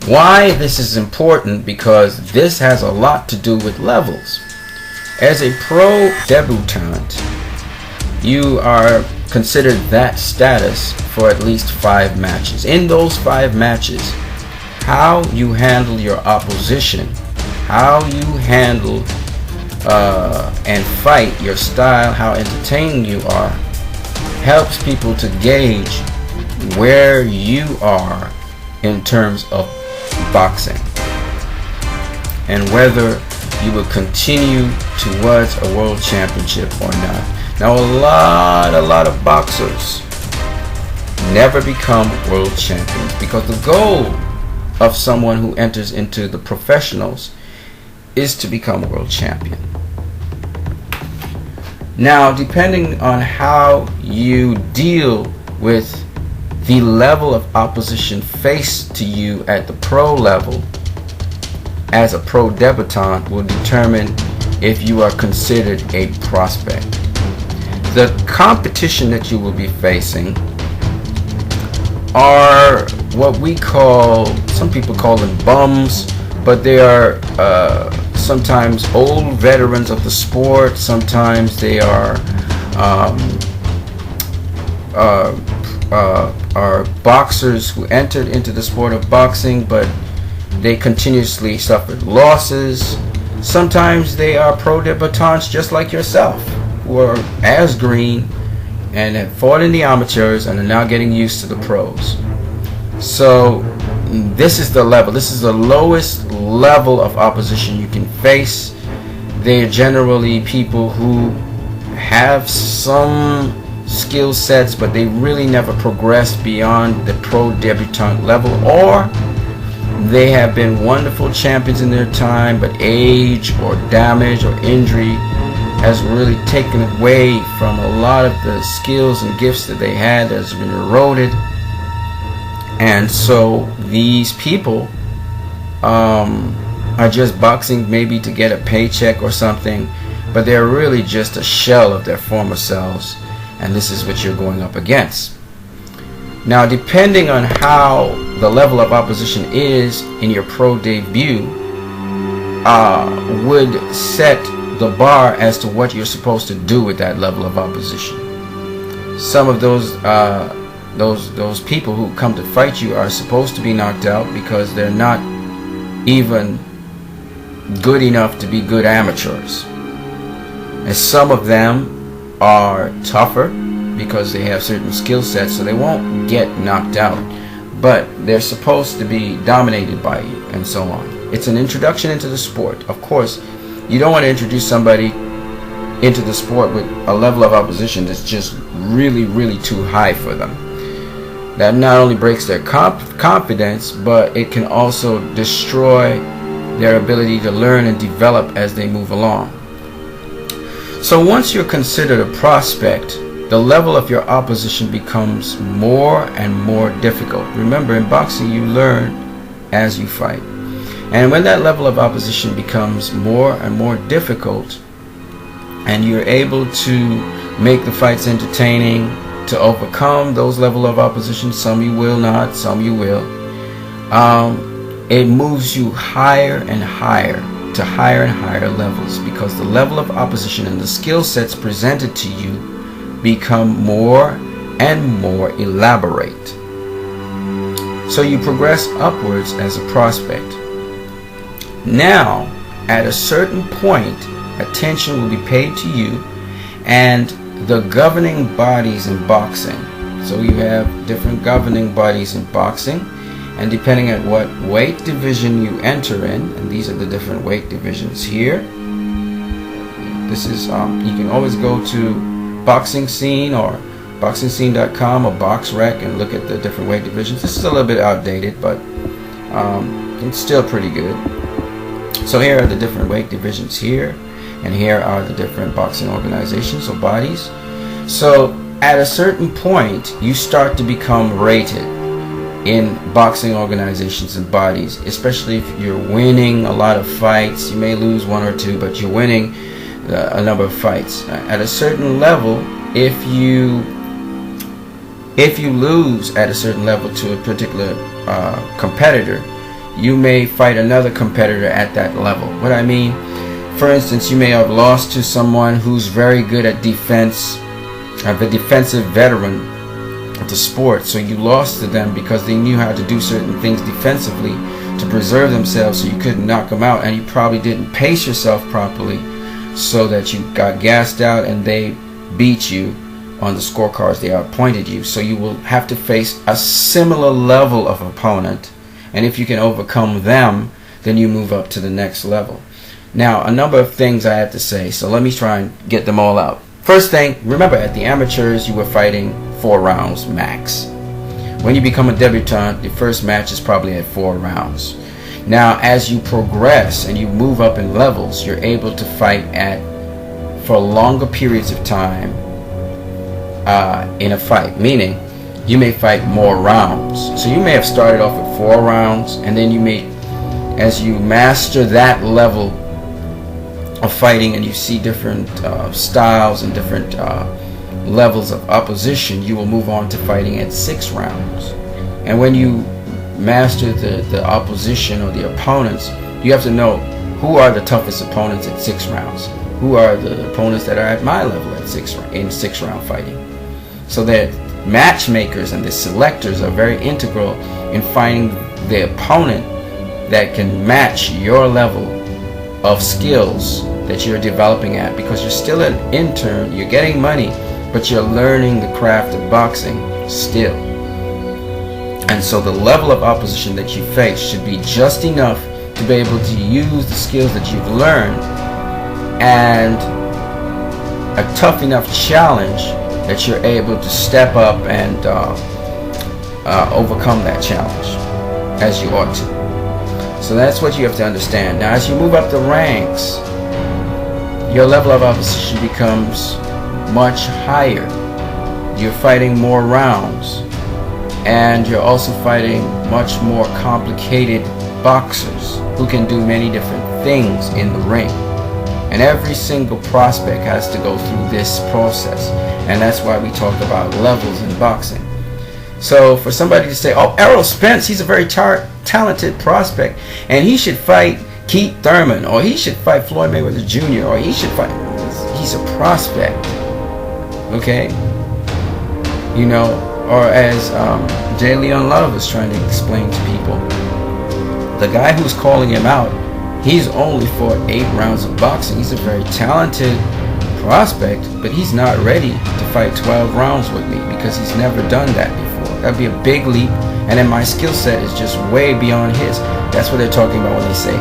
Why this is important? Because this has a lot to do with levels. As a pro debutant, you are considered that status for at least 5 matches. In those 5 matches, how you handle your opposition, how you handle and fight, your style, how entertaining you are, helps people to gauge where you are in terms of boxing and whether you will continue towards a world championship or not. Now, a lot of boxers never become world champions because the goal of someone who enters into the professionals is to become a world champion. Now, depending on how you deal with the level of opposition faced to you at the pro level as a pro debutant will determine if you are considered a prospect. The competition that you will be facing are what we call, some people call them bums, but they are sometimes old veterans of the sport. Sometimes they are boxers who entered into the sport of boxing, but they continuously suffered losses. Sometimes they are pro debutants just like yourself, who are as green and have fought in the amateurs and are now getting used to the pros. So this is the level. This is the lowest level of opposition you can face. They are generally people who have some skill sets, but they really never progressed beyond the pro debutante level, or they have been wonderful champions in their time, but age or damage or injury has really taken away from a lot of the skills and gifts that they had, that has been eroded. And so these people are just boxing maybe to get a paycheck or something, but they're really just a shell of their former selves, and this is what you're going up against. Now, depending on how the level of opposition is in your pro debut would set the bar as to what you're supposed to do with that level of opposition. Some of those people who come to fight you are supposed to be knocked out because they're not even good enough to be good amateurs. And some of them are tougher because they have certain skill sets, so they won't get knocked out, but they're supposed to be dominated by you, and so on. It's an introduction into the sport. Of course, you don't want to introduce somebody into the sport with a level of opposition that's just really too high for them. That not only breaks their confidence, but it can also destroy their ability to learn and develop as they move along. So once you're considered a prospect, the level of your opposition becomes more and more difficult. Remember, in boxing, you learn as you fight. And when that level of opposition becomes more and more difficult, and you're able to make the fights entertaining, to overcome those level of opposition, some you will not, some you will, it moves you higher and higher to higher and higher levels, because the level of opposition and the skill sets presented to you become more and more elaborate. So you progress upwards as a prospect. Now, at a certain point, attention will be paid to you and the governing bodies in boxing. So you have different governing bodies in boxing, and depending on what weight division you enter in, and these are the different weight divisions here. This is you can always go to Boxing Scene or BoxingScene.com or BoxRec and look at the different weight divisions. This is a little bit outdated, but it's still pretty good. So here are the different weight divisions here, and here are the different boxing organizations or bodies. So at a certain point, you start to become rated in boxing organizations and bodies, especially if you're winning a lot of fights. You may lose one or two, but you're winning a number of fights. At a certain level, if you lose at a certain level to a particular competitor, you may fight another competitor at that level. What I mean, for instance, you may have lost to someone who's very good at defense, the defensive veteran of the sport. So you lost to them because they knew how to do certain things defensively to preserve themselves, so you couldn't knock them out, and you probably didn't pace yourself properly, so that you got gassed out and they beat you on the scorecards. They outpointed you. So you will have to face a similar level of opponent, and if you can overcome them, then you move up to the next level. Now, a number of things I have to say, so let me try and get them all out. First thing, remember, at the amateurs you were fighting 4 rounds max. When you become a debutant, the first match is probably at 4 rounds. Now, as you progress and you move up in levels, you're able to fight for longer periods of time in a fight, meaning you may fight more rounds. So you may have started off with 4 rounds, and then you may, as you master that level of fighting and you see different styles and different levels of opposition, you will move on to fighting at 6 rounds. And when you master the opposition or the opponents, you have to know who are the toughest opponents at 6 rounds, who are the opponents that are at my level at 6 round fighting. So that matchmakers and the selectors are very integral in finding the opponent that can match your level of skills that you're developing at, because you're still an intern, you're getting money, but you're learning the craft of boxing still. And so the level of opposition that you face should be just enough to be able to use the skills that you've learned, and a tough enough challenge that you're able to step up and overcome that challenge as you ought to. So that's what you have to understand. Now, as you move up the ranks, your level of opposition becomes much higher. You're fighting more rounds, and you're also fighting much more complicated boxers who can do many different things in the ring. And every single prospect has to go through this process, and that's why we talk about levels in boxing. So for somebody to say, oh, Errol Spence, he's a very talented prospect, and he should fight Keith Thurman, or he should fight Floyd Mayweather Jr., or he should fight, he's a prospect, okay? You know, or as J. Leon Love is trying to explain to people, the guy who's calling him out, he's only fought 8 rounds of boxing. He's a very talented prospect, but he's not ready to fight 12 rounds with me because he's never done that before. That'd be a big leap, and then my skill set is just way beyond his. That's what they're talking about when they say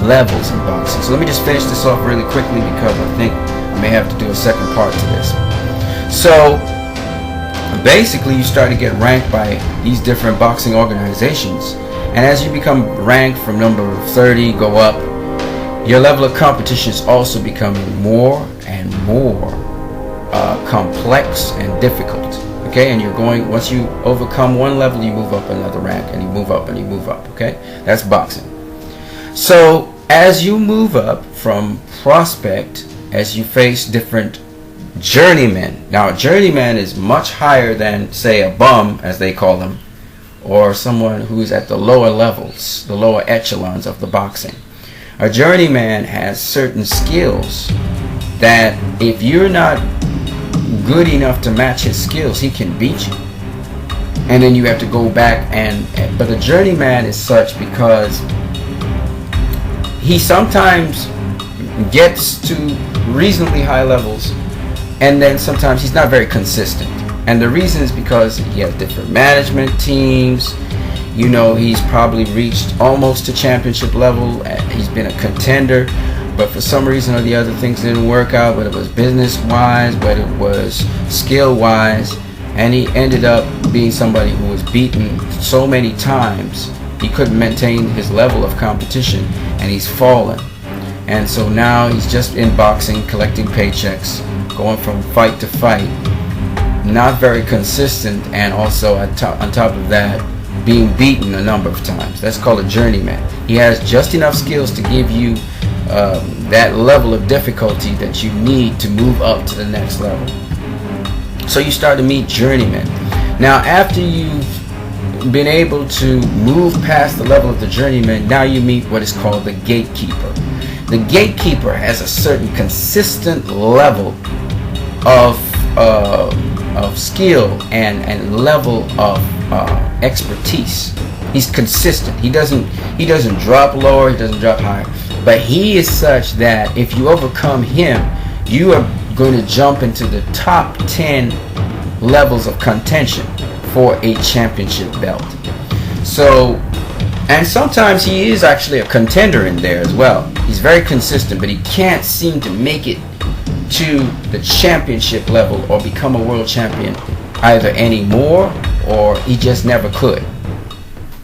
levels in boxing. So let me just finish this off really quickly, because I think I may have to do a second part to this. So basically, you start to get ranked by these different boxing organizations, and as you become ranked from number 30, go up, your level of competition is also becoming more and more complex and difficult. Okay, and you're going, once you overcome one level, you move up another rank, and you move up and you move up. Okay, that's boxing. So as you move up from prospect, as you face different journeymen. Now, a journeyman is much higher than, say, a bum, as they call them, or someone who's at the lower levels, the lower echelons of the boxing. A journeyman has certain skills that if you're not good enough to match his skills, he can beat you. And then you have to go back but a journeyman is such because he sometimes gets to reasonably high levels, and then sometimes he's not very consistent. And the reason is because he has different management teams. You know, he's probably reached almost to championship level. He's been a contender, but for some reason or the other, things didn't work out, whether it was business-wise, whether it was skill-wise, and he ended up being somebody who was beaten so many times, he couldn't maintain his level of competition, and he's fallen. And so now he's just in boxing, collecting paychecks, going from fight to fight, not very consistent, and also on top of that, being beaten a number of times. That's called a journeyman. He has just enough skills to give you that level of difficulty that you need to move up to the next level. So you start to meet journeymen. Now, after you've been able to move past the level of the journeyman, now you meet what is called the gatekeeper. The gatekeeper has a certain consistent level of skill and level of expertise. He's consistent. He doesn't drop lower. He doesn't drop higher. But he is such that if you overcome him, you are going to jump into the top 10 levels of contention for a championship belt. So, and sometimes he is actually a contender in there as well. He's very consistent, but he can't seem to make it to the championship level or become a world champion either anymore, or he just never could.